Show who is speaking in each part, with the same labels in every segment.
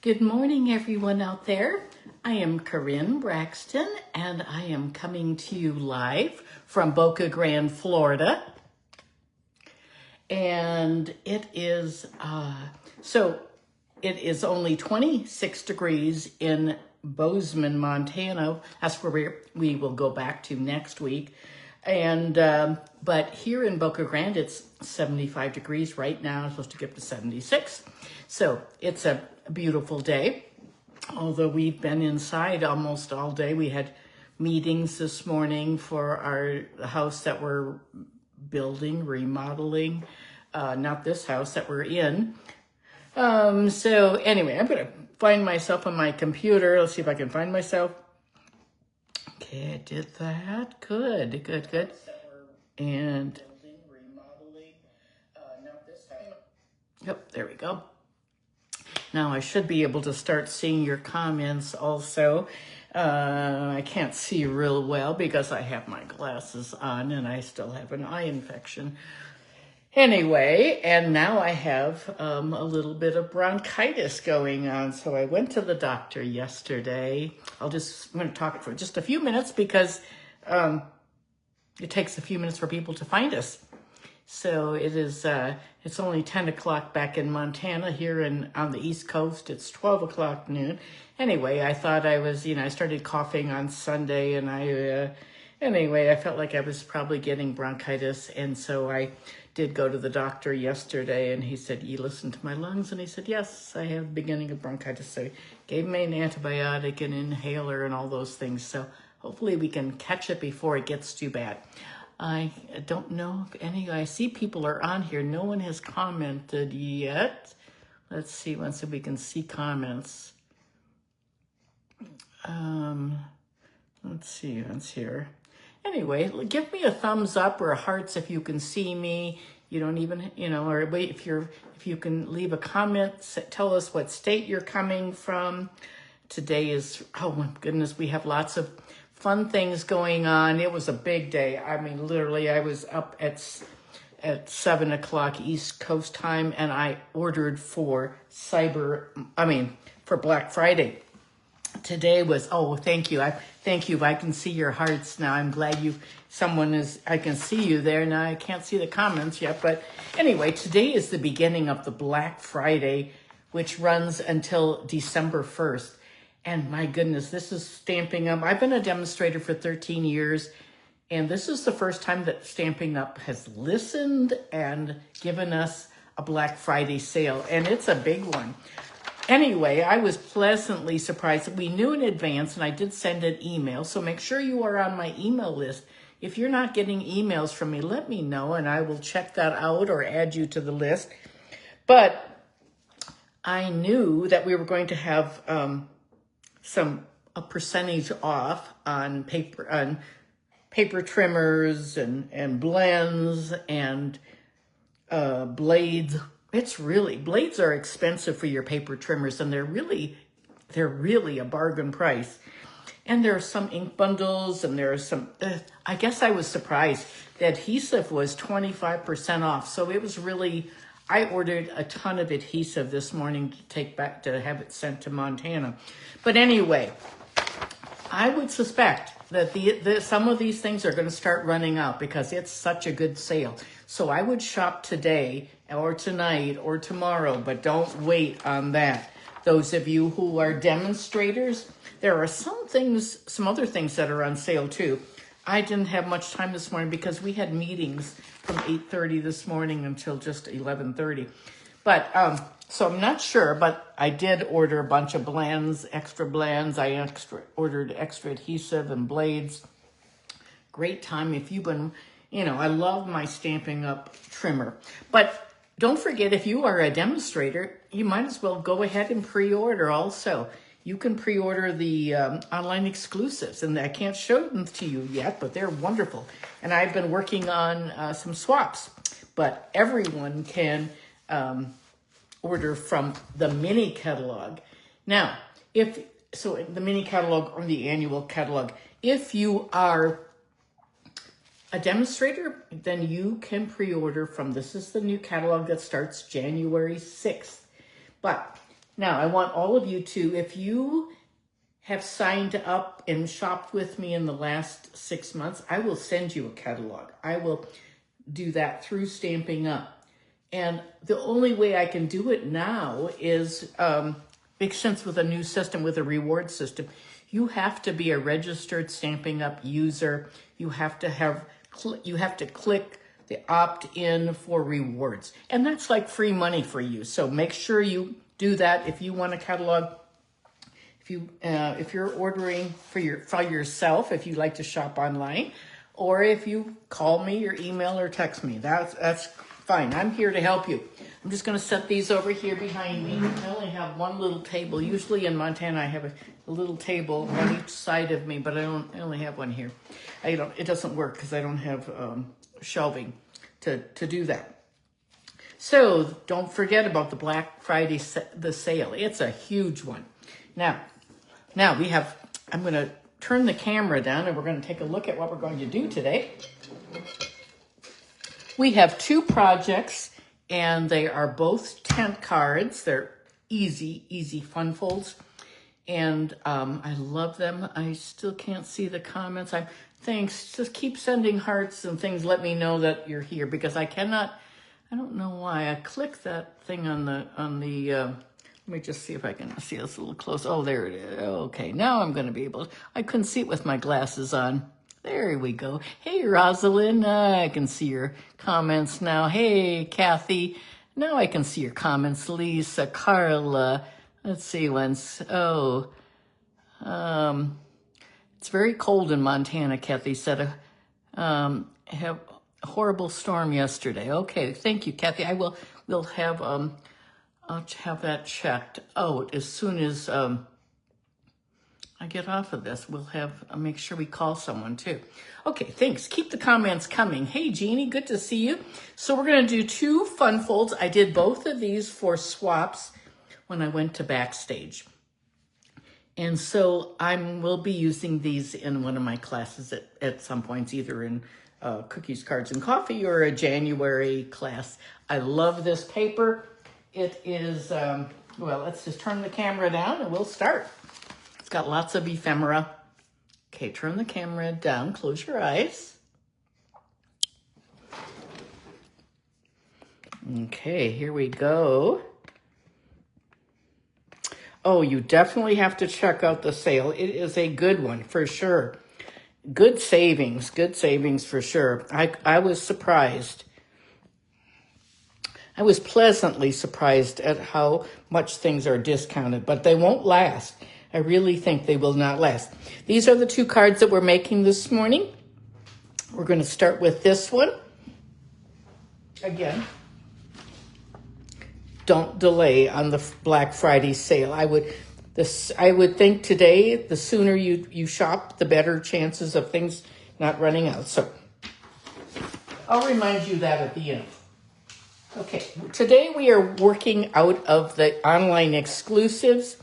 Speaker 1: Good morning, everyone out there. I am Karin Braxton, and I am coming to you live from Boca Grande, Florida. And it is, it is only 26 degrees in Bozeman, Montana. That's where we will go back to next week. And, but here in Boca Grande, it's 75 degrees right now. It's supposed to get up to 76. So it's a beautiful day. Although we've been inside almost all day. We had meetings this morning for our house that we're building, remodeling, not this house that we're in. So anyway, I'm gonna find myself on my computer. Let's see if I can find myself. Okay, I did that. Good, good, good. And yep, there we go. Now I should be able to start seeing your comments also. I can't see real well because I have my glasses on and I still have an eye infection. Anyway, and now I have a little bit of bronchitis going on. So I went to the doctor yesterday. I'm going to talk for just a few minutes because it takes a few minutes for people to find us. So it is, it's only 10 o'clock back in Montana. Here on the East Coast, it's 12 o'clock noon. Anyway, I thought I was, I started coughing on Sunday and anyway, I felt like I was probably getting bronchitis. And so I did go to the doctor yesterday and he said, you listened to my lungs? And he said, yes, I have the beginning of bronchitis. So he gave me an antibiotic, an inhaler and all those things. So hopefully we can catch it before it gets too bad. I don't know if I see people are on here. No one has commented yet. Let's see, once we can see comments. Let's see what's here. Anyway, give me a thumbs up or hearts if you can see me. You don't even, or wait, if you can leave a comment, tell us what state you're coming from. Today is, oh my goodness, we have lots of fun things going on. It was a big day. I mean, literally, I was up at 7 o'clock East Coast time, and I ordered for for Black Friday. Today was, oh, thank you. Thank you. I can see your hearts now. I'm glad I can see you there. Now I can't see the comments yet, but anyway, today is the beginning of the Black Friday, which runs until December 1st. And my goodness, this is Stampin' Up. I've been a demonstrator for 13 years, and this is the first time that Stampin' Up has listened and given us a Black Friday sale, and it's a big one. Anyway, I was pleasantly surprised. We knew in advance, and I did send an email, so make sure you are on my email list. If you're not getting emails from me, let me know, and I will check that out or add you to the list. But I knew that we were going to have a percentage off on paper trimmers and blends and blades. Blades are expensive for your paper trimmers, and they're really a bargain price. And there are some ink bundles, and there are some, I guess I was surprised. The adhesive was 25% off. So it was really, I ordered a ton of adhesive this morning to take back to have it sent to Montana. But anyway, I would suspect that some of these things are going to start running out because it's such a good sale. So I would shop today or tonight or tomorrow, but don't wait on that. Those of you who are demonstrators, there are some other things that are on sale too. I didn't have much time this morning because we had meetings from 8:30 this morning until just 11:30. But, so I'm not sure, but I did order a bunch of blends, extra blends. I ordered extra adhesive and blades. Great time if you've been, I love my Stampin' Up trimmer. But don't forget, if you are a demonstrator, you might as well go ahead and pre-order also. You can pre-order the online exclusives, and I can't show them to you yet, but they're wonderful. And I've been working on some swaps, but everyone can order from the mini catalog. Now, the mini catalog or the annual catalog, if you are a demonstrator, then you can pre-order from, this is the new catalog that starts January 6th. But Now, I want all of you to, if you have signed up and shopped with me in the last 6 months, I will send you a catalog. I will do that through Stamping Up. And the only way I can do it now is, makes sense with a new system, with a reward system. You have to be a registered Stamping Up user. You have to click the opt-in for rewards. And that's like free money for you. So make sure you do that if you want a catalog. If you're ordering for yourself, if you like to shop online, or if you call me or email or text me, that's fine. I'm here to help you. I'm just going to set these over here behind me. I only have one little table. Usually in Montana, I have a little table on each side of me, but I only have one here. It doesn't work because I don't have shelving to do that. So don't forget about the Black Friday the sale. It's a huge one. Now we have, I'm going to turn the camera down and we're going to take a look at what we're going to do today. We have 2 projects and they are both tent cards. They're easy fun folds. And I love them. I still can't see the comments. Thanks. Just keep sending hearts and things. Let me know that you're here because I don't know why. I clicked that thing on the let me just see if I can see this a little close. Oh, there it is. Okay, now I'm going to be able to. I couldn't see it with my glasses on. There we go. Hey, Rosalind. I can see your comments now. Hey, Kathy. Now I can see your comments. Lisa, Carla. Let's see once. Oh, it's very cold in Montana, Kathy said. Have a horrible storm yesterday. Okay, thank you, Kathy. We'll have, I'll have that checked out as soon as I get off of this. I'll make sure we call someone too. Okay, thanks. Keep the comments coming. Hey, Jeannie, good to see you. So we're going to do 2 fun folds. I did both of these for swaps when I went to Backstage. And so will be using these in one of my classes at some points, either in Cookies, Cards, and Coffee or a January class. I love this paper. It is, well, let's just turn the camera down and we'll start. It's got lots of ephemera. Okay, turn the camera down, close your eyes. Okay, here we go. Oh, you definitely have to check out the sale. It is a good one for sure. Good savings for sure. I was surprised. I was pleasantly surprised at how much things are discounted, but they won't last. I really think they will not last. These are the 2 cards that we're making this morning. We're going to start with this one. Again, don't delay on the Black Friday sale. I would think today, the sooner you shop, the better chances of things not running out. So I'll remind you that at the end. Okay, today we are working out of the online exclusives.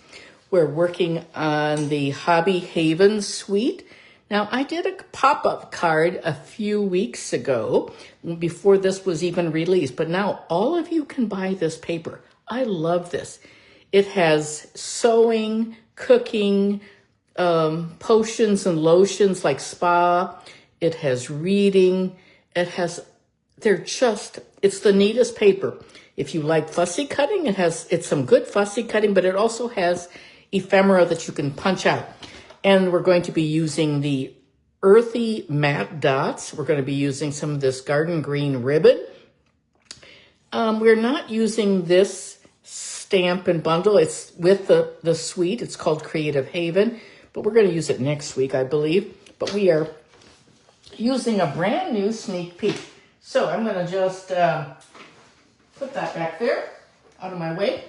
Speaker 1: We're working on the Hobby Haven suite. Now, I did a pop-up card a few weeks ago before this was even released, but now all of you can buy this paper. I love this. It has sewing, cooking, potions and lotions like spa. It has reading. It's the neatest paper. If you like fussy cutting, it's some good fussy cutting, but it also has ephemera that you can punch out. And we're going to be using the Earthy matte dots. We're going to be using some of this garden green ribbon. We're not using this stamp and bundle. It's with the suite. It's called Creative Haven, but we're going to use it next week, I believe. But we are using a brand new sneak peek. So I'm going to just put that back there out of my way.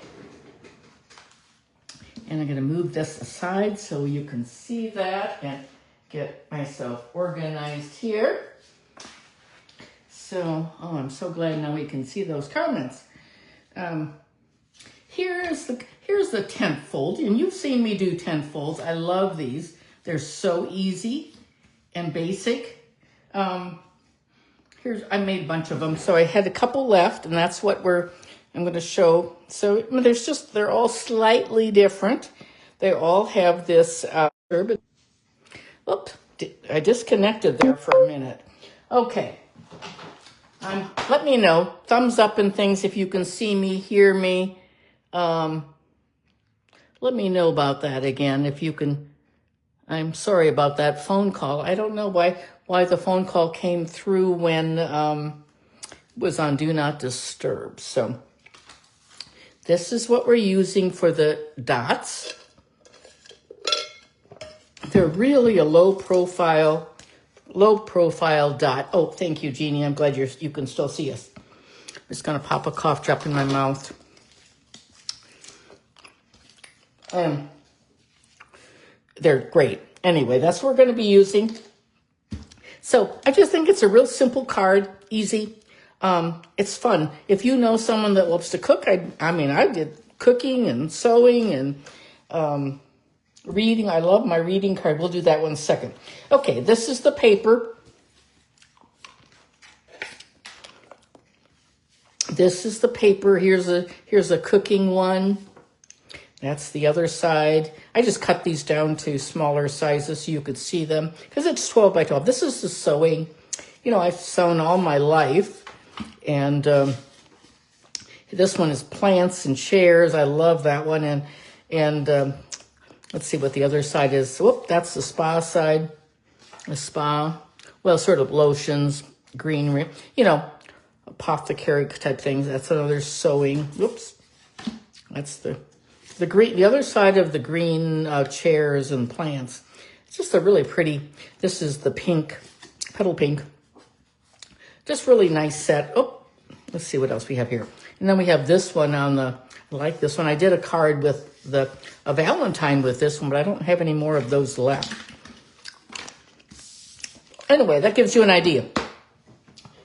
Speaker 1: And I'm going to move this aside so you can see that and get myself organized here. So, I'm so glad now we can see those comments. Here's the tent fold, and you've seen me do tent folds. I love these. They're so easy and basic. I made a bunch of them, so I had a couple left, and that's what we're I'm going to show. So they're all slightly different. They all have this. Oops, I disconnected there for a minute. Okay. Let me know, thumbs up and things if you can see me, hear me. Let me know about that again if you can. I'm sorry about that phone call. I don't know why the phone call came through when it was on Do Not Disturb. So this is what we're using for the dots. They're really a low profile dot. Oh, thank you, Jeannie. I'm glad you can still see us. I'm just going to pop a cough drop in my mouth. They're great. Anyway, that's what we're going to be using. So I just think it's a real simple card, easy. It's fun. If you know someone that loves to cook, I did cooking and sewing and reading. I love my reading card. We'll do that one second. Okay, this is the paper. This is the paper. Here's a cooking one. That's the other side. I just cut these down to smaller sizes so you could see them because it's 12 by 12. This is the sewing. You know, I've sewn all my life. And this one is plants and chairs. I love that one. And let's see what the other side is. Whoop, that's the spa side. The spa. Well, sort of lotions, greenery. You know, apothecary type things. That's another sewing. Whoops. That's the green. The other side of the green chairs and plants. It's just a really pretty. This is the pink, petal pink. Just really nice set. Oh, let's see what else we have here. And then we have this one on the, I like this one. I did a card with a Valentine with this one, but I don't have any more of those left. Anyway, that gives you an idea.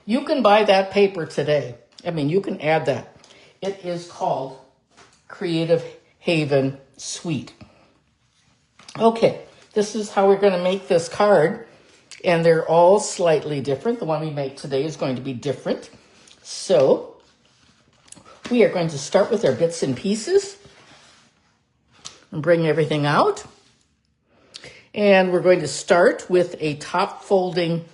Speaker 1: You can buy that paper today. I mean, you can add that. It is called Creative Haven Suite. Okay, this is how we're going to make this card. And they're all slightly different. The one we make today is going to be different. So we are going to start with our bits and pieces and bring everything out. And we're going to start with a top folding.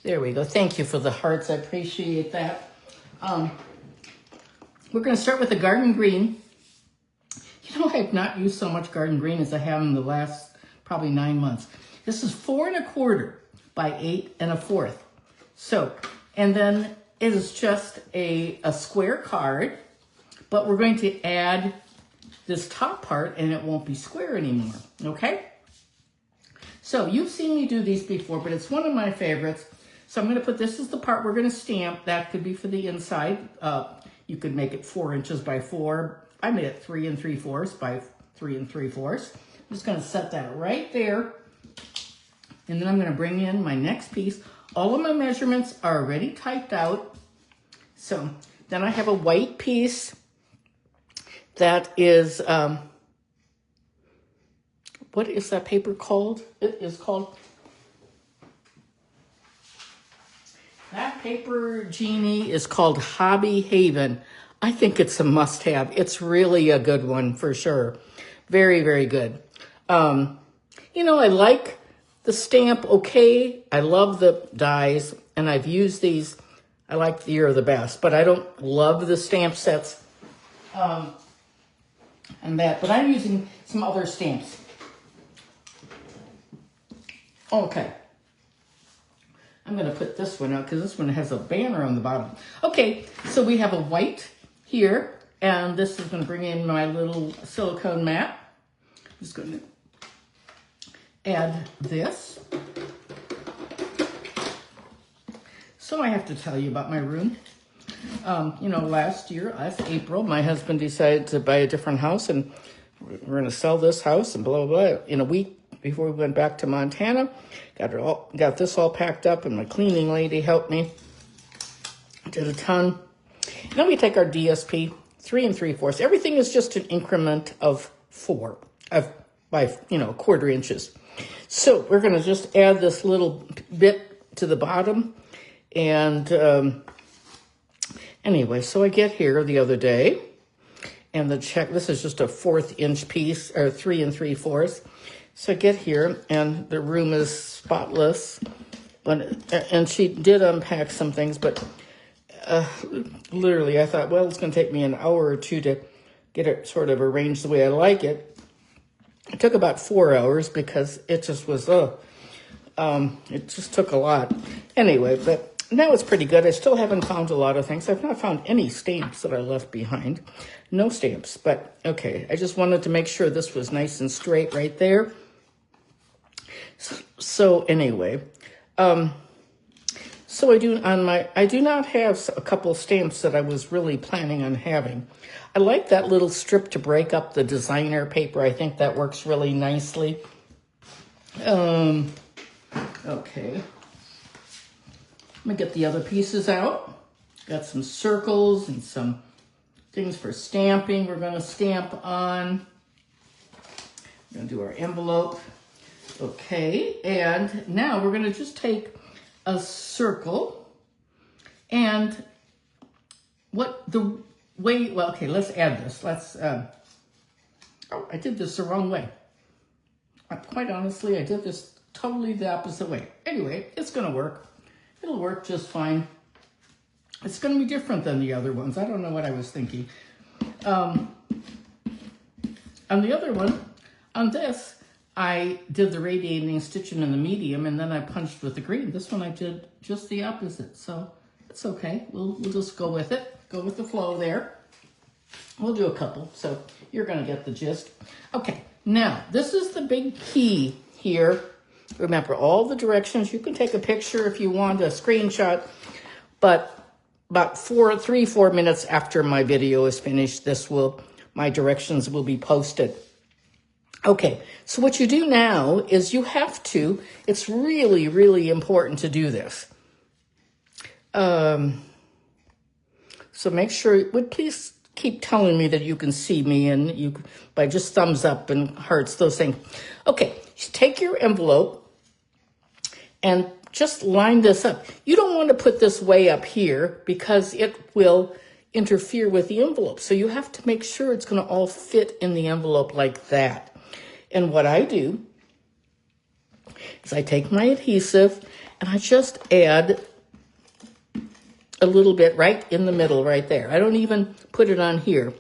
Speaker 1: There we go. Thank you for the hearts. I appreciate that. We're going to start with the garden green. You know, I have not used so much garden green as I have in the last probably 9 months. This is 4 1/4 by 8 1/4. So, and then it is just a square card, but we're going to add this top part and it won't be square anymore, okay? So you've seen me do these before, but it's one of my favorites. So I'm going to put, this is the part we're going to stamp. That could be for the inside. You could make it 4 inches by 4. I made it 3 3/4 by 3 3/4. I'm just going to set that right there. And then I'm going to bring in my next piece. All of my measurements are already typed out. So then I have a white piece that is, what is that paper called? It is called, that paper, Jeannie, is called Hobby Haven. I think it's a must-have. It's really a good one for sure. Very, very good. You know, I like the stamp, okay. I love the dies, and I've used these. I like the Year of the Best, but I don't love the stamp sets and that. But I'm using some other stamps. Okay. I'm going to put this one out because this one has a banner on the bottom. Okay, so we have a white here, and this is going to bring in my little silicone mat. I'm just going to add this. So I have to tell you about my room. You know, last April, my husband decided to buy a different house, and we're going to sell this house and blah, blah, blah. In a week before we went back to Montana, got this all packed up, and my cleaning lady helped me. Did a ton. Then we take our DSP, 3 3/4. Everything is just an increment of 4 by 1/4 inches. So we're going to just add this little bit to the bottom, And anyway, so I get here the other day, and this is just a 1/4 inch piece, or 3 3/4. So I get here, and the room is spotless, and she did unpack some things, but literally I thought, well, it's going to take me an hour or two to get it sort of arranged the way I like it. It took about 4 hours because it just was, it just took a lot. Anyway, but now it's pretty good. I still haven't found a lot of things. I've not found any stamps that I left behind. No stamps, but okay. I just wanted to make sure this was nice and straight right there. So anyway, so I do not have a couple stamps that I was really planning on having. I like that little strip to break up the designer paper. I think that works really nicely. Okay. Let me get the other pieces out. Got some circles and some things for stamping. We're going to stamp on. We're going to do our envelope. Okay, and now we're going to just take a circle and well, okay, let's add this. Oh, I did this the wrong way. Quite honestly, I did this totally the opposite way. Anyway, it's going to work. It'll work just fine. It's going to be different than the other ones. I don't know what I was thinking. On the other one, on this, I did the radiating stitching in the medium, and then I punched with the green. This one I did just the opposite, so it's okay. We'll just go with it. Go with the flow there. We'll do a couple, so you're going to get the gist. Okay, now this is the big key here. Remember all the directions. You can take a picture if you want, a screenshot, but about 3-4 minutes after my video is finished, my directions will be posted. Okay, so what you do now is it's really, really important to do this. So make sure, please keep telling me that you can see me and by just thumbs up and hearts, those things. Okay, take your envelope and just line this up. You don't want to put this way up here because it will interfere with the envelope. So you have to make sure it's going to all fit in the envelope like that. And what I do is I take my adhesive and I just add a little bit right in the middle right there. I don't even put it on here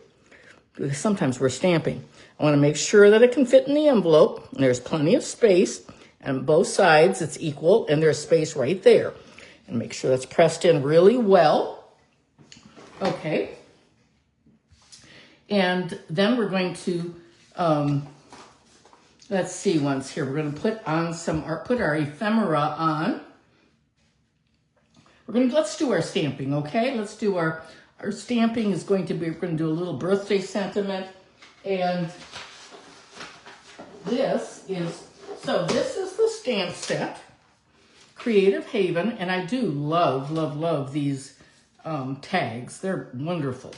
Speaker 1: because sometimes we're stamping. I want to make sure that it can fit in the envelope. And there's plenty of space on both sides. It's equal and there's space right there. And make sure that's pressed in really well. Okay. And then we're going to, let's see once here. We're going to put our ephemera on. Let's do our stamping, okay? Let's do our stamping is going to be, we're going to do a little birthday sentiment. And this is the stamp set, Creative Haven. And I do love, love, love these tags. They're wonderful.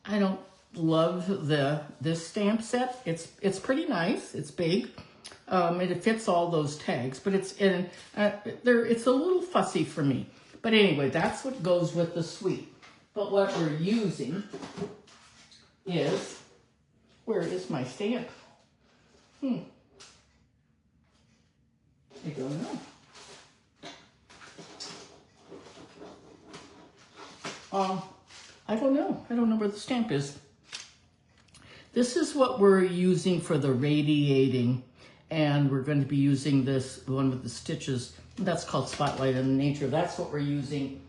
Speaker 1: I don't love this stamp set. It's pretty nice. It's big. It fits all those tags, but it's a little fussy for me. But anyway, that's what goes with the suite. But what we're using is, where is my stamp? I don't know. I don't know. I don't know where the stamp is. This is what we're using for the radiating, and we're going to be using this one with the stitches. That's called Spotlight in Nature. That's what we're using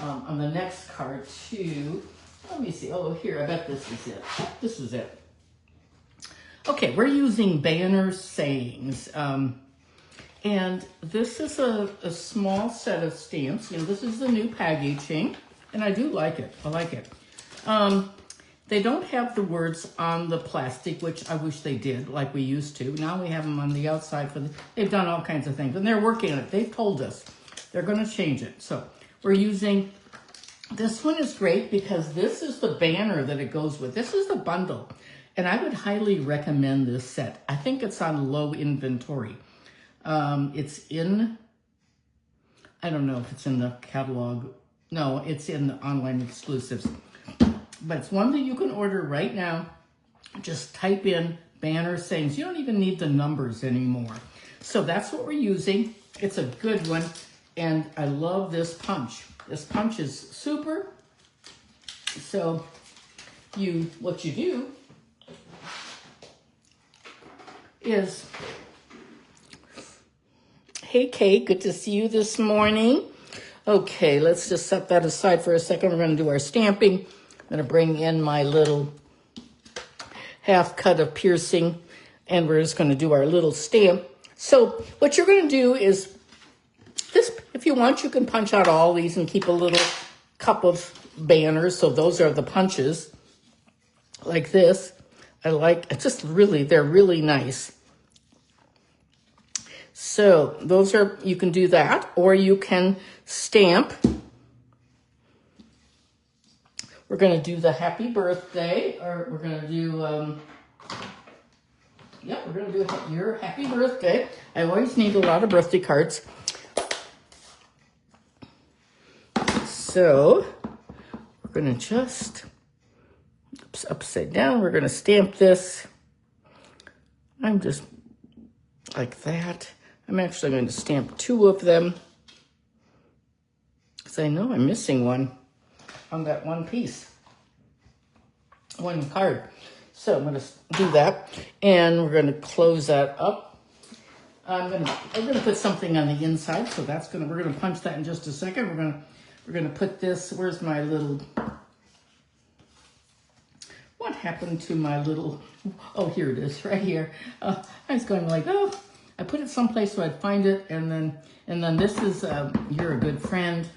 Speaker 1: on the next card too. Let me see. Oh, here, I bet this is it. This is it. Okay, we're using banner sayings. And this is a small set of stamps. You know, this is the new packaging, and I do like it. I like it. They don't have the words on the plastic, which I wish they did, like we used to. Now we have them on the outside. They've done all kinds of things, and they're working on it. They've told us they're going to change it. So we're using, this one is great because this is the banner that it goes with. This is the bundle, and I would highly recommend this set. I think it's on low inventory. It's in I don't know if it's in the catalog. No, it's in the online exclusives. But it's one that you can order right now. Just type in banner sayings. You don't even need the numbers anymore. So that's what we're using. It's a good one. And I love this punch. This punch is super. So what you do is, hey Kate, good to see you this morning. Okay, let's just set that aside for a second. We're going to do our stamping. I'm going to bring in my little half cut of piercing, and we're just going to do our little stamp. So what you're going to do is this, if you want, you can punch out all these and keep a little cup of banners. So those are the punches like this. I like, it's just really, they're really nice. So those are, you can do that, or you can stamp. We're going to do the happy birthday, or we're going to do, we're going to do your happy birthday. I always need a lot of birthday cards. So we're going to just, upside down, we're going to stamp this. I'm just like that. I'm actually going to stamp 2 of them, because I know I'm missing one on that one piece, one card. So I'm going to do that, and we're going to close that up. I'm going to put something on the inside, so we're going to punch that in just a second. We're going to put this. Where's my little? What happened to my little? Oh, here it is, right here. I was going like, oh, I put it someplace so I'd find it, and then this is you're a good friend.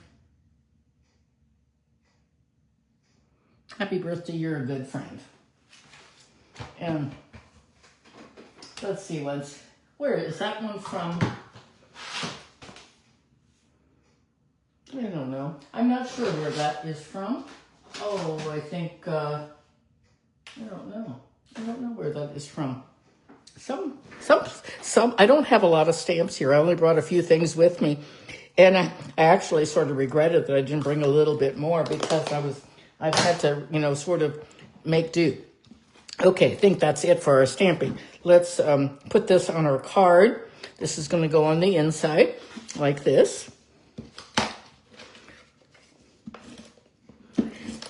Speaker 1: Happy birthday, you're a good friend. And let's see, where is that one from? I don't know. I'm not sure where that is from. Oh, I think, I don't know. I don't know where that is from. Some, I don't have a lot of stamps here. I only brought a few things with me. And I actually sort of regretted that I didn't bring a little bit more, because I've had to, sort of make do. Okay, I think that's it for our stamping. Let's put this on our card. This is going to go on the inside like this.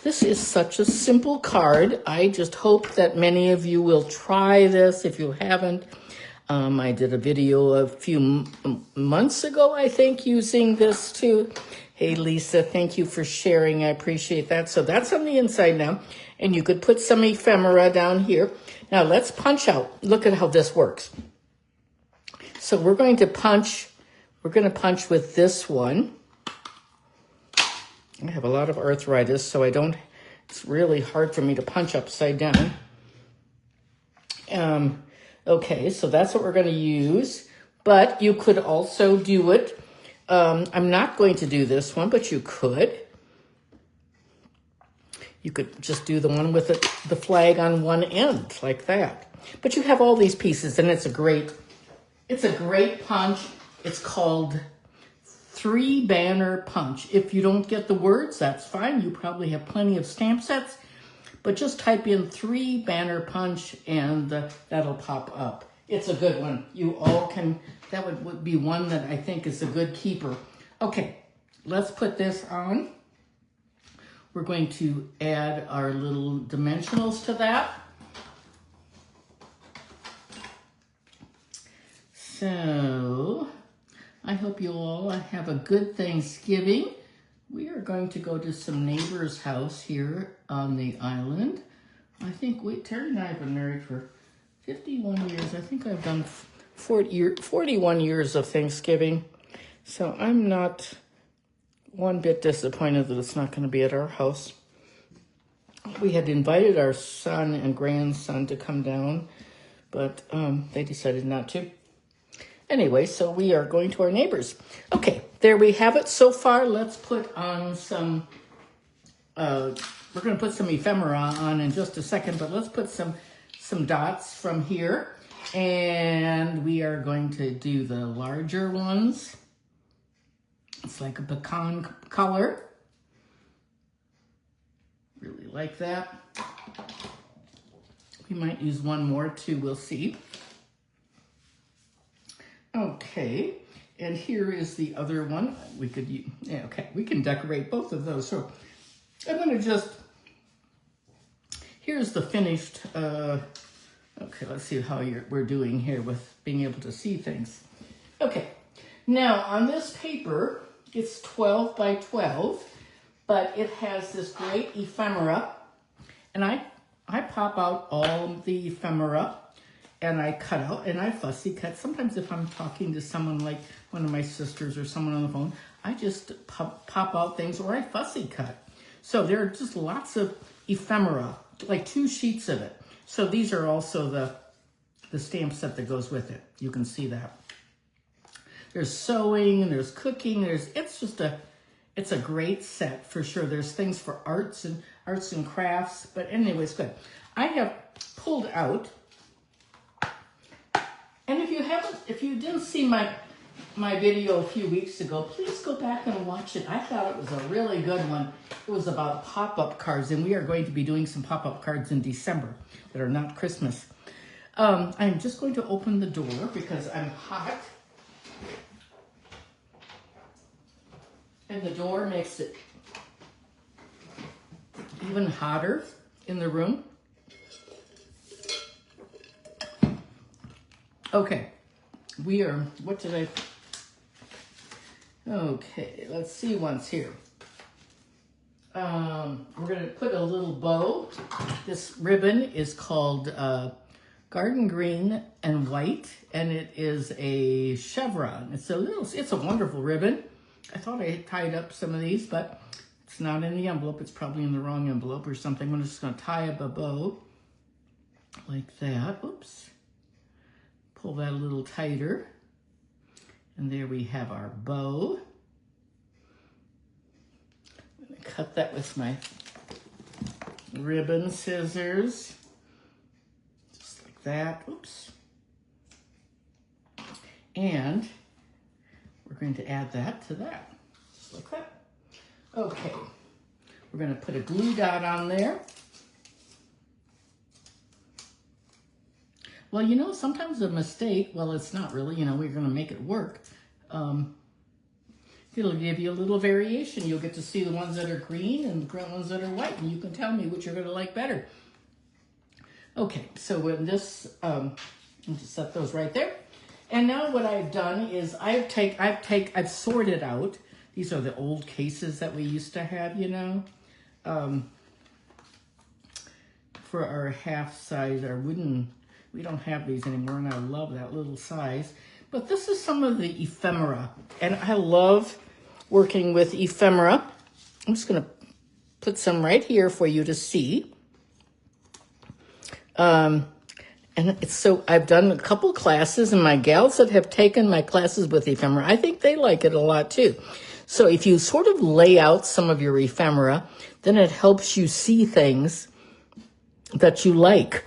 Speaker 1: This is such a simple card. I just hope that many of you will try this if you haven't. I did a video a few months ago, I think, using this too. Hey, Lisa, thank you for sharing. I appreciate that. So that's on the inside now. And you could put some ephemera down here. Now let's punch out. Look at how this works. So we're going to punch with this one. I have a lot of arthritis, so it's really hard for me to punch upside down. Okay, so that's what we're going to use. But you could also do it. I'm not going to do this one, but you could. You could just do the one with the flag on one end, like that. But you have all these pieces, and it's a great punch. It's called 3 banner punch. If you don't get the words, that's fine. You probably have plenty of stamp sets, but just type in 3 banner punch, and that'll pop up. It's a good one. You all can, that would be one that I think is a good keeper. Okay, let's put this on. We're going to add our little dimensionals to that. So, I hope you all have a good Thanksgiving. We are going to go to some neighbor's house here on the island. I think Terry and I have been married for 51 years. I think I've done 41 years of Thanksgiving. So I'm not one bit disappointed that it's not going to be at our house. We had invited our son and grandson to come down, but they decided not to. Anyway, so we are going to our neighbors. Okay, there we have it so far. Let's put on some, we're going to put some ephemera on in just a second, but let's put some dots from here. And we are going to do the larger ones It's like a pecan color. Really like that. We might use one more too, we'll see. Okay, and here is the other one. We could use, yeah, okay, we can decorate both of those. So I'm gonna just, here's the finished, okay, let's see how we're doing here with being able to see things. Okay, now on this paper, it's 12 by 12, but it has this great ephemera, and I pop out all the ephemera, and I cut out, and I fussy cut. Sometimes if I'm talking to someone like one of my sisters or someone on the phone, I just pop out things, or I fussy cut. So there are just lots of ephemera, like 2 sheets of it. So these are also the stamp set that goes with it. You can see that. There's sewing, and there's cooking. It's a great set for sure. There's things for arts and crafts, but anyway, it's good. I have pulled out, and if you didn't see my video a few weeks ago, please go back and watch it. I thought it was a really good one. It was about pop-up cards, and we are going to be doing some pop-up cards in December that are not Christmas. I'm just going to open the door because I'm hot. And the door makes it even hotter in the room. Okay, okay, let's see once here. We're gonna put a little bow. This ribbon is called Garden Green and White, and it is a chevron. It's a wonderful ribbon. I thought I had tied up some of these, but it's not in the envelope. It's probably in the wrong envelope or something. I'm just going to tie up a bow like that. Oops. Pull that a little tighter. And there we have our bow. I'm going to cut that with my ribbon scissors. Just like that. Oops. And we're going to add that to that, just like that. Okay, we're going to put a glue dot on there. Well, you know, sometimes a mistake, well, it's not really, you know, we're going to make it work. It'll give you a little variation. You'll get to see the ones that are green and the ones that are white, and you can tell me which you're going to like better. Okay, so when this, I'll just set those right there. And now what I've done is I've sorted out, these are the old cases that we used to have, you know, for our half size, our wooden, we don't have these anymore, and I love that little size. But this is some of the ephemera, and I love working with ephemera. I'm just gonna put some right here for you to see. And it's so, I've done a couple classes, and my gals that have taken my classes with ephemera, I think they like it a lot too. So if you sort of lay out some of your ephemera, then it helps you see things that you like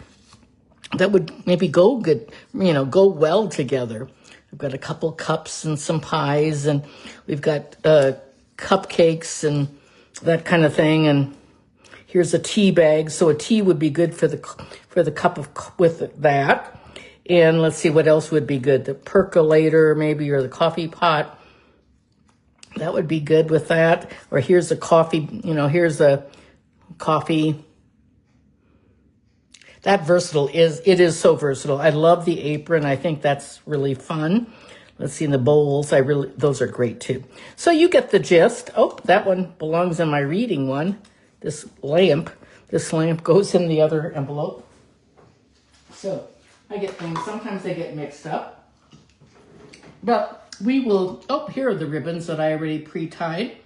Speaker 1: that would maybe go good, you know, go well together. I've got a couple cups and some pies, and we've got cupcakes and that kind of thing, and here's a tea bag, so a tea would be good for the cup of with that. And let's see what else would be good. The percolator maybe, or the coffee pot. That would be good with that. Or here's a coffee, you know, here's a coffee. That versatile it is so versatile. I love the apron. I think that's really fun. Let's see, in the bowls, those are great too. So you get the gist. Oh, that one belongs in my reading one. This lamp goes in the other envelope. So I get things, sometimes they get mixed up. But we will, oh, here are the ribbons that I already pre-tied.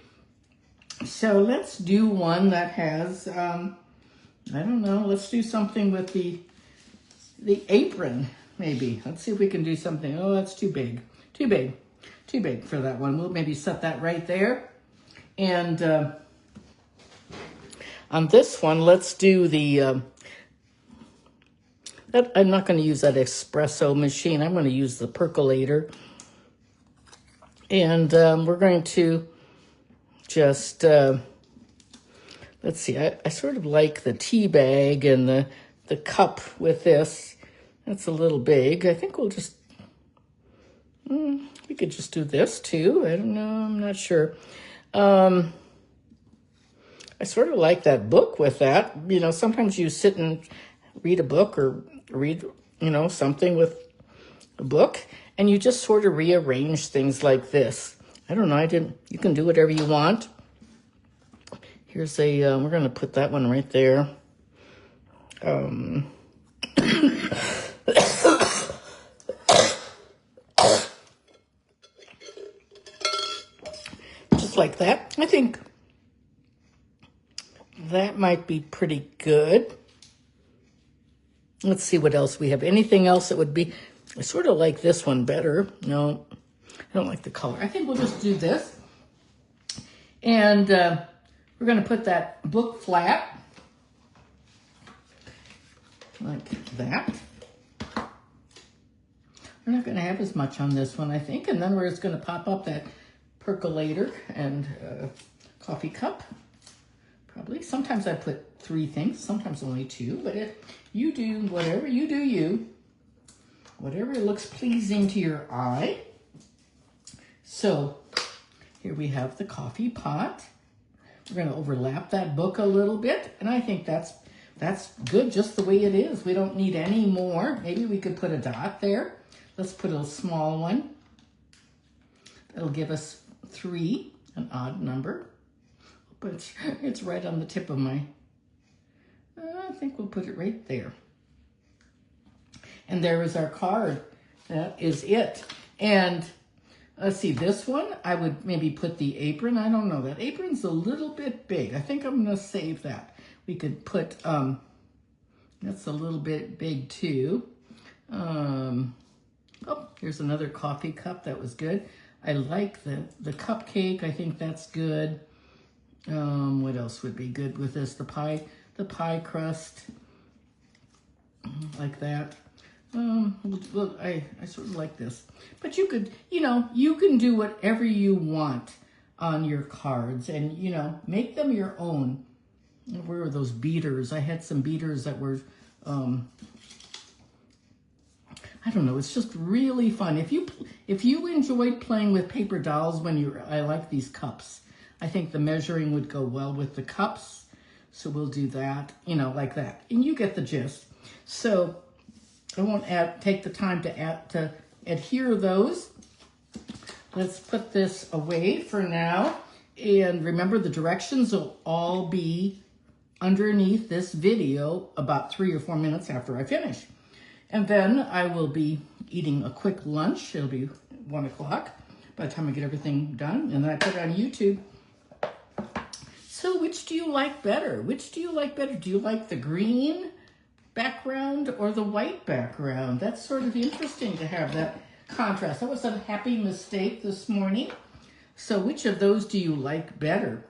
Speaker 1: So let's do one that has, I don't know, let's do something with the apron, maybe. Let's see if we can do something. Oh, that's too big. Too big for that one. We'll maybe set that right there. And on this one, let's do the, I'm not going to use that espresso machine. I'm going to use the percolator. And we're going to just, let's see, I sort of like the tea bag and the cup with this. That's a little big. I think we'll just, we could just do this too. I don't know, I'm not sure. I sort of like that book with that. You know, sometimes you sit and read a book or read, you know, something with a book, and you just sort of rearrange things like this. I don't know, you can do whatever you want. Here's a, we're going to put that one right there. Just like that. I think that might be pretty good. Let's see what else we have. Anything else that would be, I sort of like this one better. No, I don't like the color. I think we'll just do this. And we're going to put that book flat like that. We're not going to have as much on this one, I think. And then we're just going to pop up that percolator and coffee cup. Probably. Sometimes I put 3 things, sometimes only 2. But if you do whatever you do, whatever looks pleasing to your eye. So here we have the coffee pot. We're going to overlap that book a little bit, and I think that's good just the way it is. We don't need any more. Maybe we could put a dot there. Let's put a small one. That'll give us 3, an odd number. But it's right on the tip of my, I think we'll put it right there. And there is our card. That is it. And let's see, this one, I would maybe put the apron. I don't know, that apron's a little bit big. I think I'm gonna save that. We could put, that's a little bit big too. Oh, here's another coffee cup, that was good. I like the cupcake, I think that's good. What else would be good with this? The pie crust, like that. Well, I sort of like this. But you could, you know, you can do whatever you want on your cards and, you know, make them your own. Where were those beaters? I had some beaters that were, I don't know, it's just really fun. If you enjoyed playing with paper dolls I like these cups. I think the measuring would go well with the cups. So we'll do that, you know, like that. And you get the gist. So I won't take the time to adhere those. Let's put this away for now. And remember, the directions will all be underneath this video about 3 or 4 minutes after I finish. And then I will be eating a quick lunch. It'll be 1 o'clock by the time I get everything done. And then I put it on YouTube. So which do you like better? Which do you like better? Do you like the green background or the white background? That's sort of interesting to have that contrast. That was a happy mistake this morning. So which of those do you like better?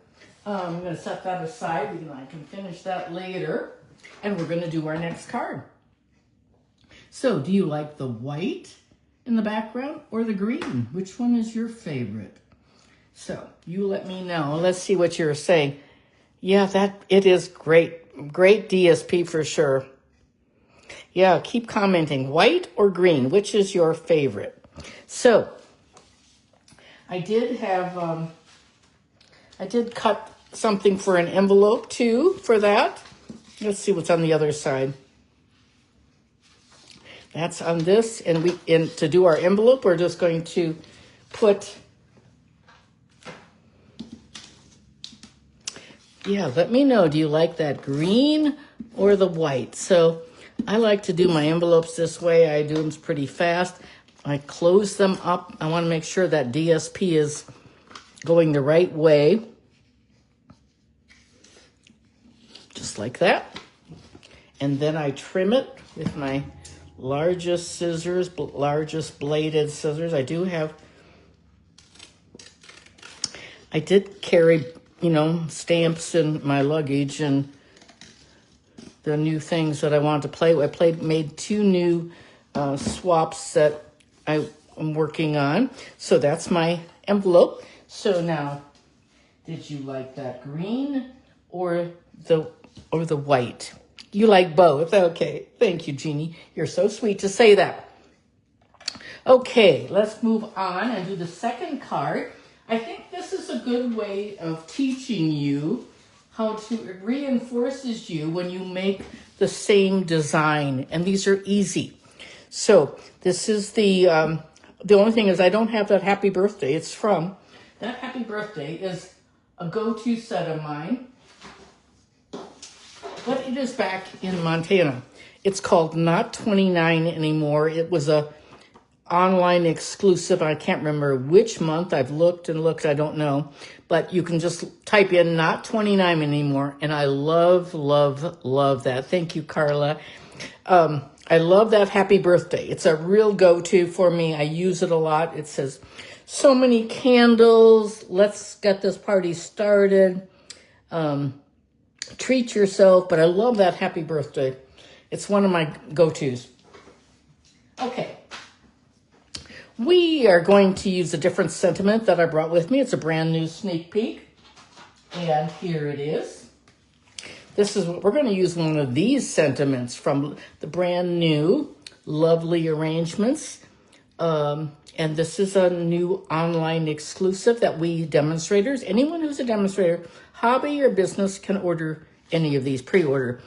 Speaker 1: I'm going to set that aside. I can finish that later. And we're going to do our next card. So do you like the white in the background or the green? Which one is your favorite? So you let me know. Let's see what you're saying. Yeah, it is great. Great DSP for sure. Yeah, keep commenting. White or green? Which is your favorite? So I did have, I did cut something for an envelope too for that. Let's see what's on the other side. That's on this, and to do our envelope, we're just going to put, yeah, let me know, do you like that green or the white? So I like to do my envelopes this way. I do them pretty fast. I close them up. I want to make sure that DSP is going the right way. Just like that. And then I trim it with my largest scissors, largest bladed scissors. I did carry, you know, stamps in my luggage and the new things that I wanted to play with. I made 2 new swaps that I am working on. So that's my envelope. So now, did you like that green or the white? You like both. Okay. Thank you, Jeannie. You're so sweet to say that. Okay, let's move on and do the second card. I think this is a good way of teaching you how to, it reinforces you when you make the same design, and these are easy. So this is the only thing is I don't have that happy birthday. It's from, that happy birthday is a go-to set of mine, but it is back in Montana. It's called Not 29 Anymore. It was a online exclusive. I can't remember which month. I've looked and looked. I don't know. But you can just type in Not 29 Anymore. And I love, love, love that. Thank you, Carla. I love that happy birthday. It's a real go-to for me. I use it a lot. It says, so many candles. Let's get this party started. Treat yourself. But I love that happy birthday. It's one of my go-tos. Okay. We are going to use a different sentiment that I brought with me. It's a brand new sneak peek. And here it is. This is what we're going to use, one of these sentiments from the brand new Lovely Arrangements. And this is a new online exclusive that we demonstrators, anyone who's a demonstrator, hobby or business, can order any of these, pre-order.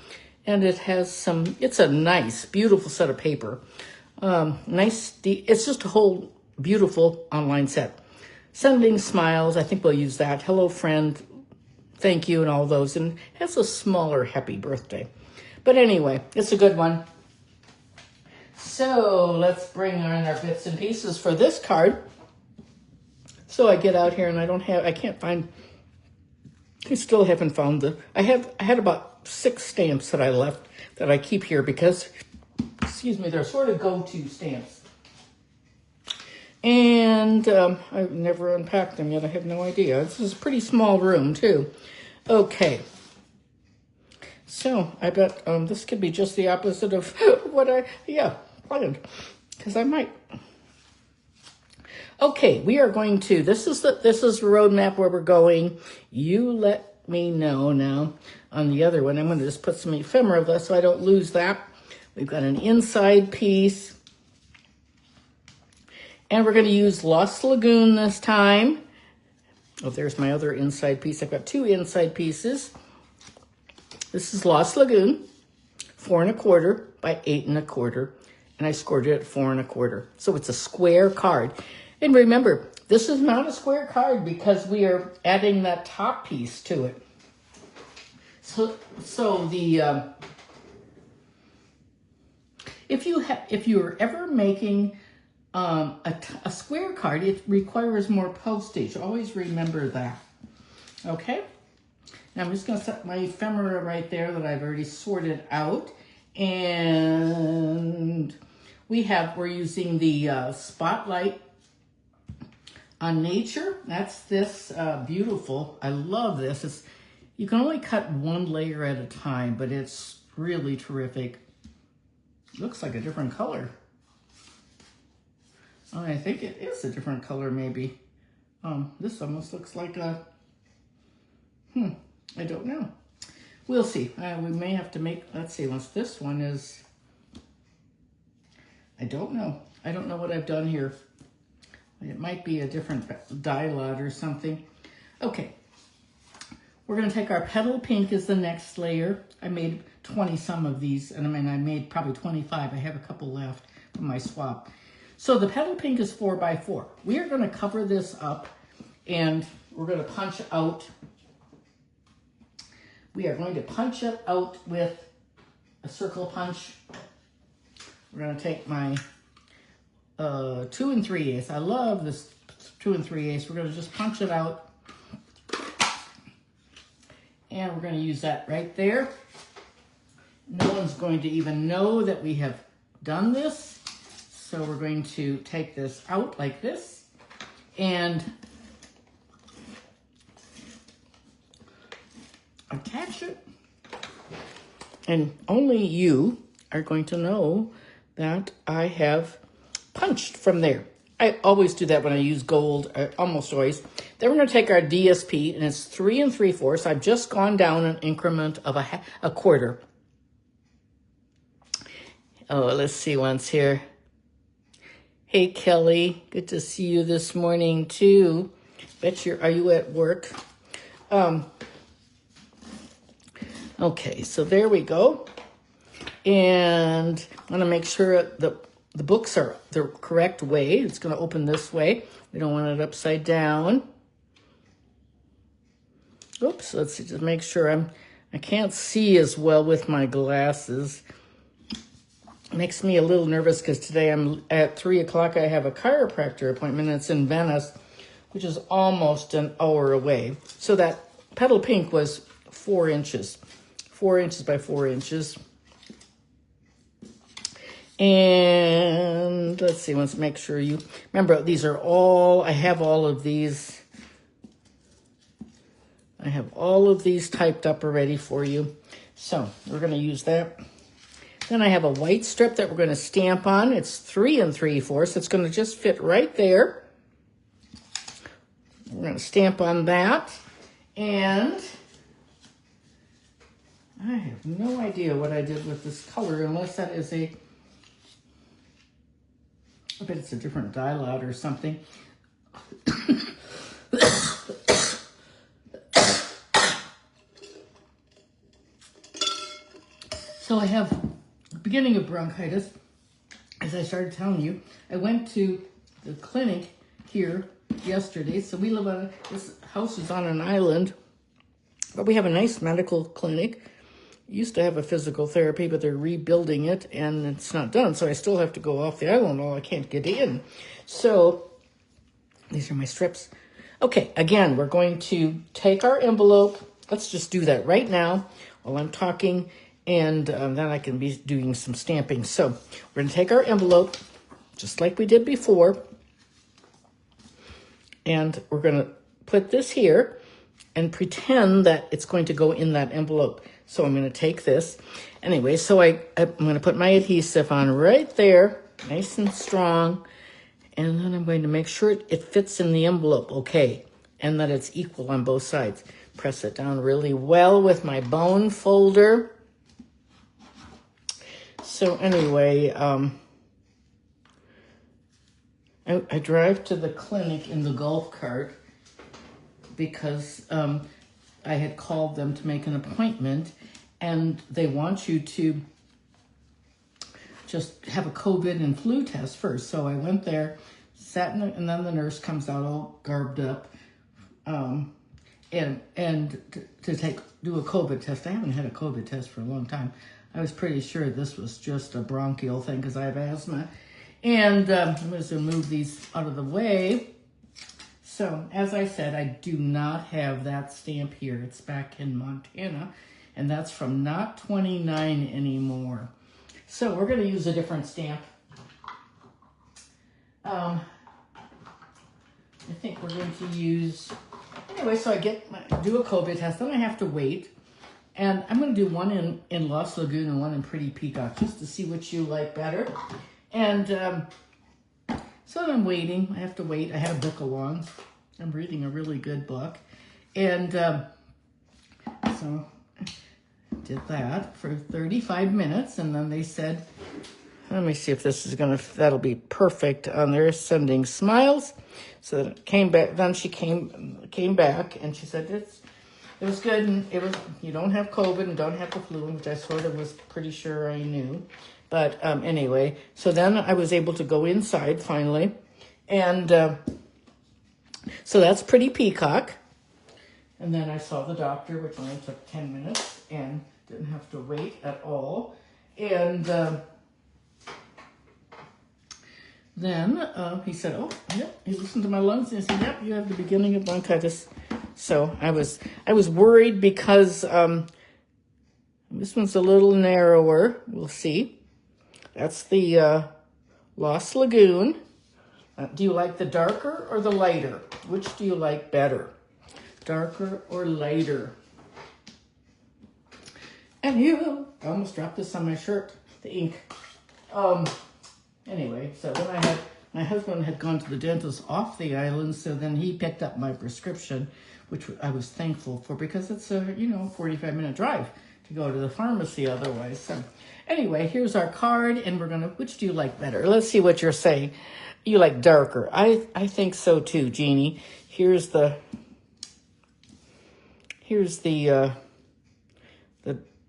Speaker 1: And it has some, it's a nice, beautiful set of paper. It's just a whole beautiful online set. Sending smiles, I think we'll use that. Hello, friend, thank you, and all those. And it has a smaller happy birthday. But anyway, it's a good one. So let's bring on our bits and pieces for this card. So I get out here and I can't find, I still haven't found I had about 6 stamps that I left that I keep here because, excuse me, they're sort of go-to stamps. And I've never unpacked them yet. I have no idea. This is a pretty small room, too. Okay. So I bet this could be just the opposite of what I planned. Because I might. Okay, we are going to, this is the roadmap where we're going. You let me know now. On the other one, I'm going to just put some ephemera of this so I don't lose that. We've got an inside piece. And we're going to use Lost Lagoon this time. Oh, there's my other inside piece. I've got 2 inside pieces. This is Lost Lagoon, 4 1/4 by 8 1/4. And I scored it at 4 1/4. So it's a square card. And remember, this is not a square card because we are adding that top piece to it. So the if you're ever making a square card, it requires more postage. Always remember that. Okay. Now I'm just going to set my ephemera right there that I've already sorted out, and we're using the Spotlight on Nature. That's this beautiful. I love this. You can only cut 1 layer at a time, but it's really terrific. Looks like a different color. Oh, I think it is a different color, maybe. This almost looks like a, I don't know. We'll see. We may have to make, let's see, once this one is, I don't know. I don't know what I've done here. It might be a different dye lot or something. Okay. We're going to take our Petal Pink as the next layer. I made 20 some of these, and I made probably 25. I have a couple left from my swap. So the Petal Pink is 4 by 4. We are going to cover this up, and we're going to punch out. We are going to punch it out with a circle punch. We're going to take my 2 3/8. I love this 2 3/8. We're going to just punch it out. And we're going to use that right there. No one's going to even know that we have done this. So we're going to take this out like this and attach it. And only you are going to know that I have punched from there. I always do that when I use gold, almost always. Then we're going to take our DSP, and it's 3 3/4. I've just gone down an increment of a quarter. Oh, let's see once here. Hey, Kelly, good to see you this morning, too. Are you at work? Okay, so there we go. And I want to make sure the books are the correct way. It's going to open this way. We don't want it upside down. Oops, let's see, just make sure I can't see as well with my glasses. Makes me a little nervous because today I'm at 3 o'clock. I have a chiropractor appointment. It's in Venice, which is almost an hour away. So that petal pink was 4 inches, 4 inches by 4 inches. And let's see, let's make sure you remember these are all, I have all of these. I have all of these typed up already for you. So we're going to use that. Then I have a white strip that we're going to stamp on. It's 3 3/4. It's going to just fit right there. We're going to stamp on that. And I have no idea what I did with this color, unless that is I bet it's a different dye lot or something. So I have beginning of bronchitis. As I started telling you, I went to the clinic here yesterday. So we live on, this house is on an island, but we have a nice medical clinic. Used to have a physical therapy, but they're rebuilding it and it's not done. So I still have to go off the island, or I can't get in. So these are my strips. Okay, again, we're going to take our envelope. Let's just do that right now while I'm talking, and then I can be doing some stamping. So we're going to take our envelope, just like we did before, and we're going to put this here and pretend that it's going to go in that envelope. So I'm going to take this. Anyway, so I'm going to put my adhesive on right there, nice and strong, and then I'm going to make sure it fits in the envelope, okay, and that it's equal on both sides. Press it down really well with my bone folder. So anyway, I drive to the clinic in the golf cart because I had called them to make an appointment, and they want you to just have a COVID and flu test first. So I went there, sat in and then the nurse comes out all garbed up, and to do a COVID test. I haven't had a COVID test for a long time. I was pretty sure this was just a bronchial thing because I have asthma. And I'm going to move these out of the way. So, as I said, I do not have that stamp here. It's back in Montana, and that's from not 29 anymore. So, we're going to use a different stamp. I think we're going to use, anyway, so I do a COVID test, then I have to wait. And I'm going to do one in Lost Lagoon and one in Pretty Peacock, just to see which you like better. And so I'm waiting. I have to wait. I had a book along. I'm reading a really good book. And so I did that for 35 minutes. And then they said, let me see if this is that'll be perfect on there, sending smiles. So it came back. Then she came back and she said, it was good, and you don't have COVID and don't have the flu, which I sort of was pretty sure I knew. But anyway, so then I was able to go inside finally. And so that's Pretty Peacock. And then I saw the doctor, which only took 10 minutes and didn't have to wait at all. And then he said, oh, yep, he listened to my lungs and he said, yep, you have the beginning of bronchitis. So I was worried because this one's a little narrower. We'll see. That's the Lost Lagoon. Do you like the darker or the lighter? Which do you like better? Darker or lighter? And I almost dropped this on my shirt, the ink. Anyway, so then I had my husband had gone to the dentist off the island, so then he picked up my prescription, which I was thankful for because it's a, 45-minute drive to go to the pharmacy otherwise. So anyway, here's our card, and we're gonna, which do you like better? Let's see what you're saying. You like darker. I think so too, Jeannie. Here's the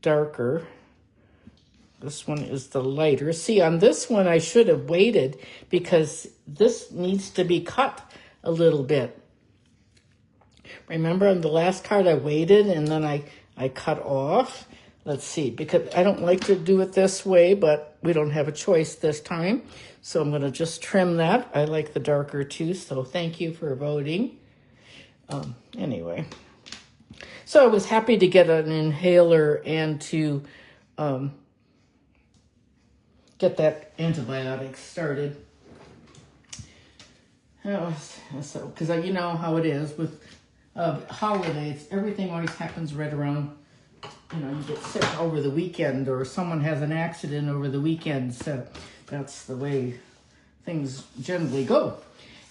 Speaker 1: darker. This one is the lighter. See, on this one, I should have waited because this needs to be cut a little bit. Remember on the last card, I waited and then I cut off. Let's see, because I don't like to do it this way, but we don't have a choice this time. So I'm going to just trim that. I like the darker too, so thank you for voting. Anyway, so I was happy to get an inhaler and to get that antibiotic started. So, because you know how it is with holidays, everything always happens right around, you get sick over the weekend or someone has an accident over the weekend. So that's the way things generally go.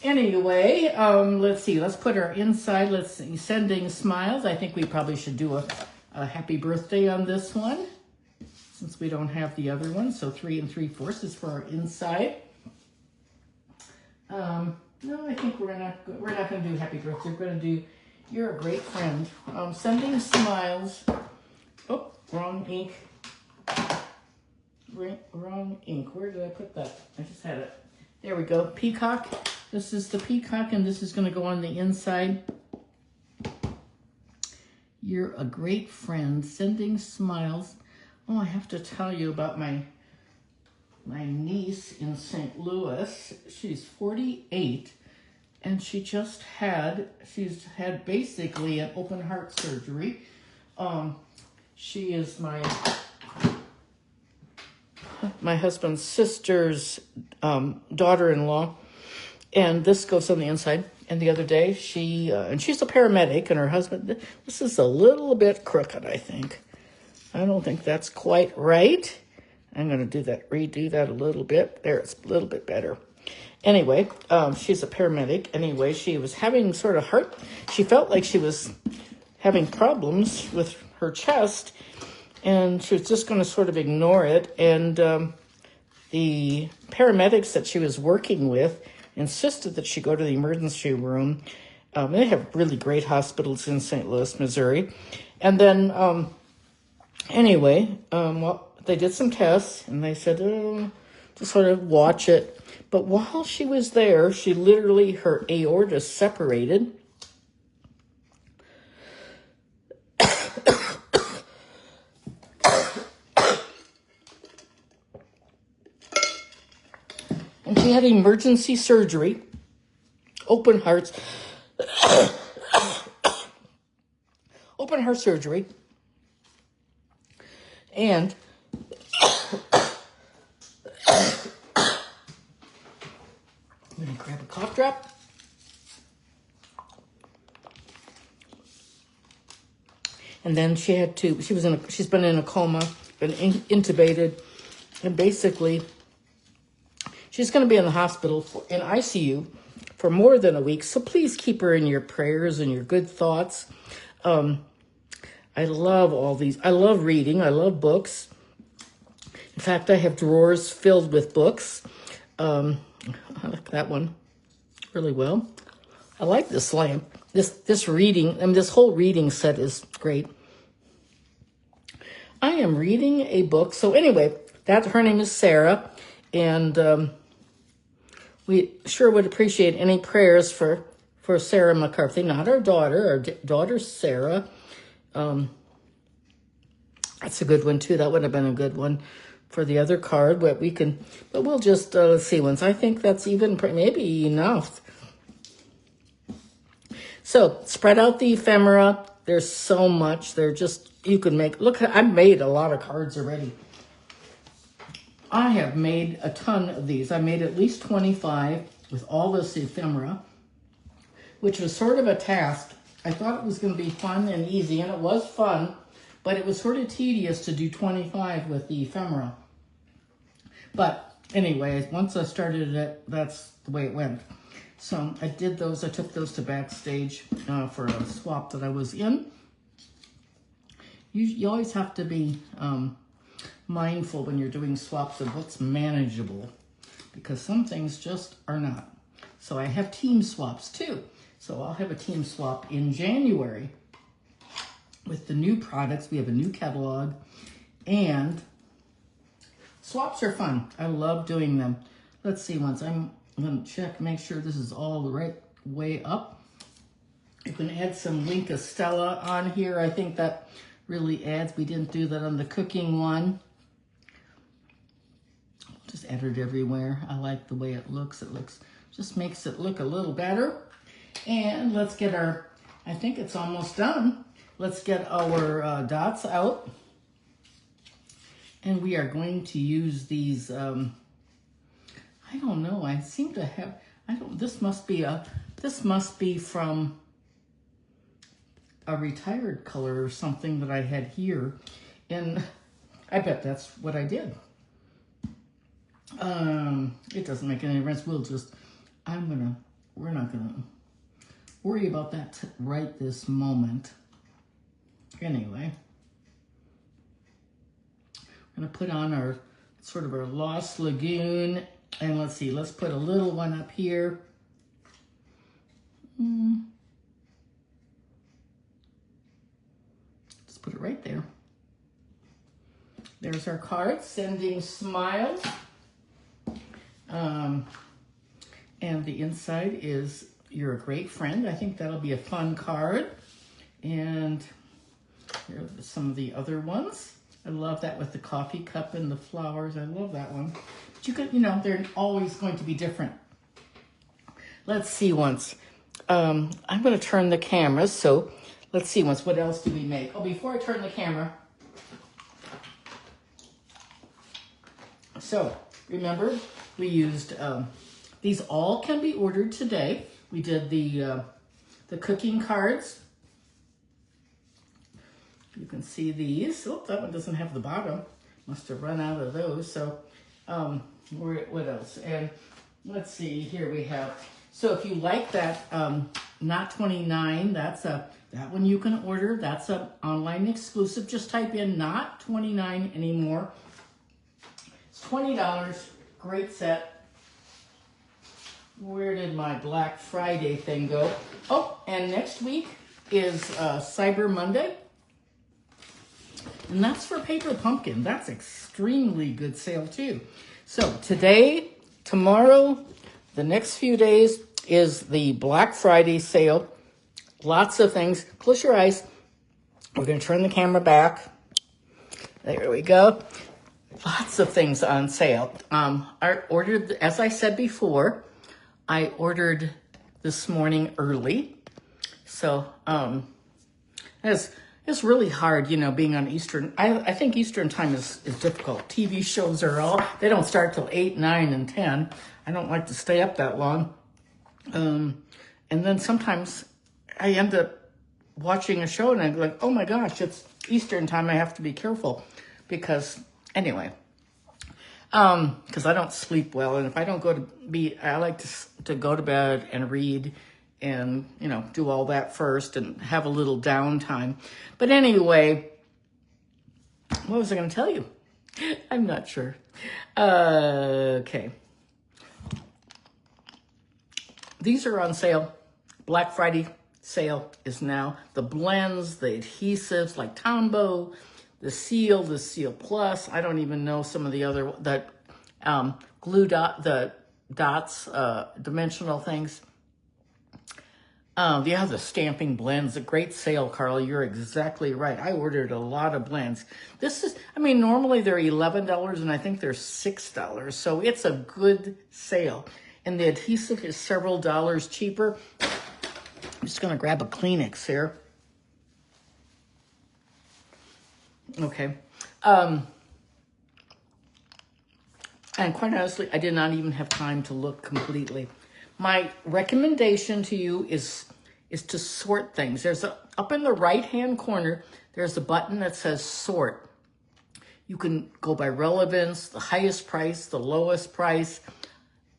Speaker 1: Anyway, let's see. Let's put our inside. Let's see. Sending smiles. I think we probably should do a happy birthday on this one, since we don't have the other one. So 3 3/4 is for our inside. No, I think we're not going to do happy birthday. We're going to do you're a great friend. Sending smiles. Oh, wrong ink. Wrong ink. Where did I put that? I just had it. There we go. Peacock. This is the peacock, and this is going to go on the inside. You're a great friend. Sending smiles. Oh, I have to tell you about my niece in St. Louis. She's 48, and she's had basically an open heart surgery. She is my husband's sister's daughter-in-law, and this goes on the inside. And the other day, she's a paramedic, and her husband, this is a little bit crooked, I think. I don't think that's quite right. I'm going to redo that a little bit. There, it's a little bit better. Anyway, she's a paramedic. Anyway, she was having sort of she felt like she was having problems with her chest, and she was just going to sort of ignore it. And the paramedics that she was working with insisted that she go to the emergency room. They have really great hospitals in St. Louis, Missouri. And then, anyway, well, they did some tests, and they said, to sort of watch it. But while she was there, her aorta separated. And she had emergency surgery, open heart surgery. And I'm going to grab a cough drop. And then she's been in a coma, been intubated, and basically she's going to be in the hospital in ICU for more than a week. So please keep her in your prayers and your good thoughts. I love all these. I love reading. I love books. In fact, I have drawers filled with books. I like that one really well. I like this lamp. This reading, this whole reading set is great. I am reading a book. So anyway, her name is Sarah, and we sure would appreciate any prayers for Sarah McCarthy, not our daughter. Our daughter Sarah. That's a good one too. That would have been a good one for the other card. But we'll just let's see once. I think that's even maybe enough. So spread out the ephemera. There's so much. You can make. Look, I've made a lot of cards already. I have made a ton of these. I made at least 25 with all this ephemera, which was sort of a task. I thought it was going to be fun and easy, and it was fun, but it was sort of tedious to do 25 with the ephemera. But anyway, once I started it, that's the way it went. So I did those. I took those to backstage for a swap that I was in. You always have to be mindful when you're doing swaps of what's manageable, because some things just are not. So I have team swaps too. So I'll have a team swap in January with the new products. We have a new catalog, and swaps are fun. I love doing them. Let's see, once I'm going to check, make sure this is all the right way up. You can add some Link Estella on here. I think that really adds. We didn't do that on the cooking one. Just add it everywhere. I like the way it looks. Just makes it look a little better. And let's get our, I think it's almost done. Let's get our dots out. And we are going to use these, I don't know, I seem to have, this must be from a retired color or something that I had here. And I bet that's what I did. It doesn't make any difference. We're not gonna worry about that right this moment. Anyway, I'm gonna put on our sort of our Lost Lagoon, and let's see, let's put a little one up here. Just put it right there. There's our card, sending smiles. And the inside is, you're a great friend. I think that'll be a fun card. And here are some of the other ones. I love that with the coffee cup and the flowers. I love that one. But you could, they're always going to be different. Let's see once. I'm going to turn the camera. So let's see once. What else do we make? Oh, before I turn the camera. So remember, we used, these all can be ordered today. We did the cooking cards. You can see these. Oh, that one doesn't have the bottom. Must have run out of those. So, what else? And let's see, here we have, so if you like that, not 29, that one you can order. That's an online exclusive. Just type in not 29 anymore. It's $20. Great set. Where did my Black Friday thing go? Oh, and next week is Cyber Monday. And that's for Paper Pumpkin. That's extremely good sale too. So today, tomorrow, the next few days is the Black Friday sale. Lots of things. Close your eyes. We're going to turn the camera back. There we go. Lots of things on sale. I ordered, as I said before, I ordered this morning early. So it's really hard, being on Eastern. I think Eastern time is difficult. TV shows they don't start till 8, 9, and 10. I don't like to stay up that long. And then sometimes I end up watching a show and I'm like, oh my gosh, it's Eastern time. I have to be careful because, anyway, because I don't sleep well. And if I don't go to bed, I like to go to bed and read and, do all that first and have a little downtime. But anyway, what was I going to tell you? I'm not sure. Okay. These are on sale. Black Friday sale is now. The blends, the adhesives like Tombow, the Seal Plus. I don't even know some of the other, glue dot, the dots, dimensional things. The stamping blends, a great sale, Carl. You're exactly right. I ordered a lot of blends. Normally they're $11 and I think they're $6. So it's a good sale. And the adhesive is several dollars cheaper. I'm just going to grab a Kleenex here. Okay. And quite honestly, I did not even have time to look completely. My recommendation to you is to sort things. Up in the right-hand corner, there's a button that says sort. You can go by relevance, the highest price, the lowest price.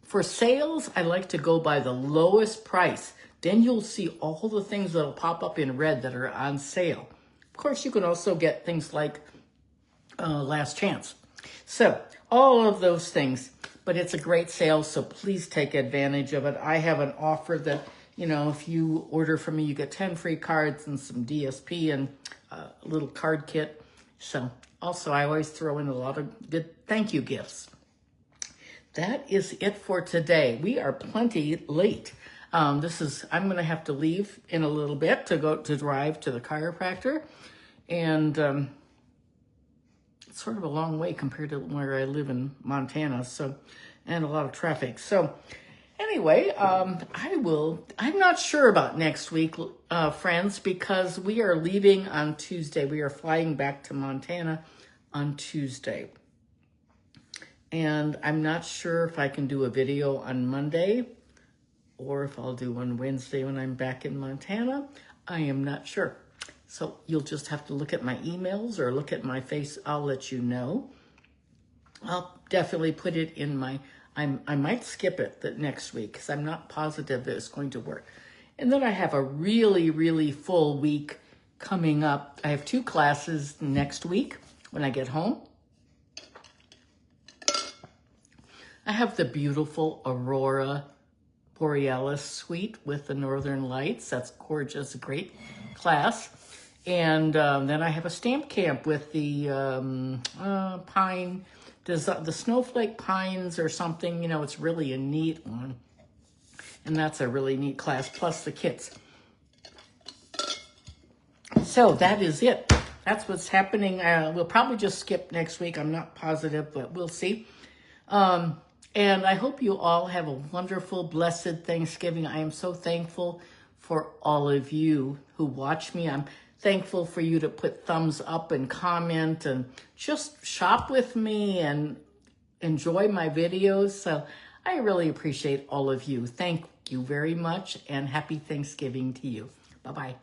Speaker 1: For sales, I like to go by the lowest price. Then you'll see all the things that'll pop up in red that are on sale. Of course, you can also get things like last chance. So all of those things, but it's a great sale, so please take advantage of it. I have an offer that, you know, if you order from me, you get 10 free cards and some DSP and a little card kit. So also, I always throw in a lot of good thank you gifts. That is it for today. We are plenty late. I'm going to have to leave in a little bit to drive to the chiropractor. And it's sort of a long way compared to where I live in Montana. And a lot of traffic. So anyway, I'm not sure about next week, friends, because we are leaving on Tuesday. We are flying back to Montana on Tuesday. And I'm not sure if I can do a video on Monday or if I'll do one Wednesday when I'm back in Montana. I am not sure. So you'll just have to look at my emails or look at my face. I'll let you know. I'll definitely put it in my, I might skip it the next week because I'm not positive that it's going to work. And then I have a really, really full week coming up. I have 2 classes next week when I get home. I have the beautiful Aurora Borealis suite with the Northern Lights. That's gorgeous, a great class. And then I have a stamp camp with the pine, the snowflake pines or something. You know, it's really a neat one. And that's a really neat class, plus the kits. So that is it. That's what's happening. We'll probably just skip next week. I'm not positive, but we'll see. And I hope you all have a wonderful, blessed Thanksgiving. I am so thankful for all of you who watch me. I'm thankful for you to put thumbs up and comment and just shop with me and enjoy my videos. So I really appreciate all of you. Thank you very much and happy Thanksgiving to you. Bye-bye.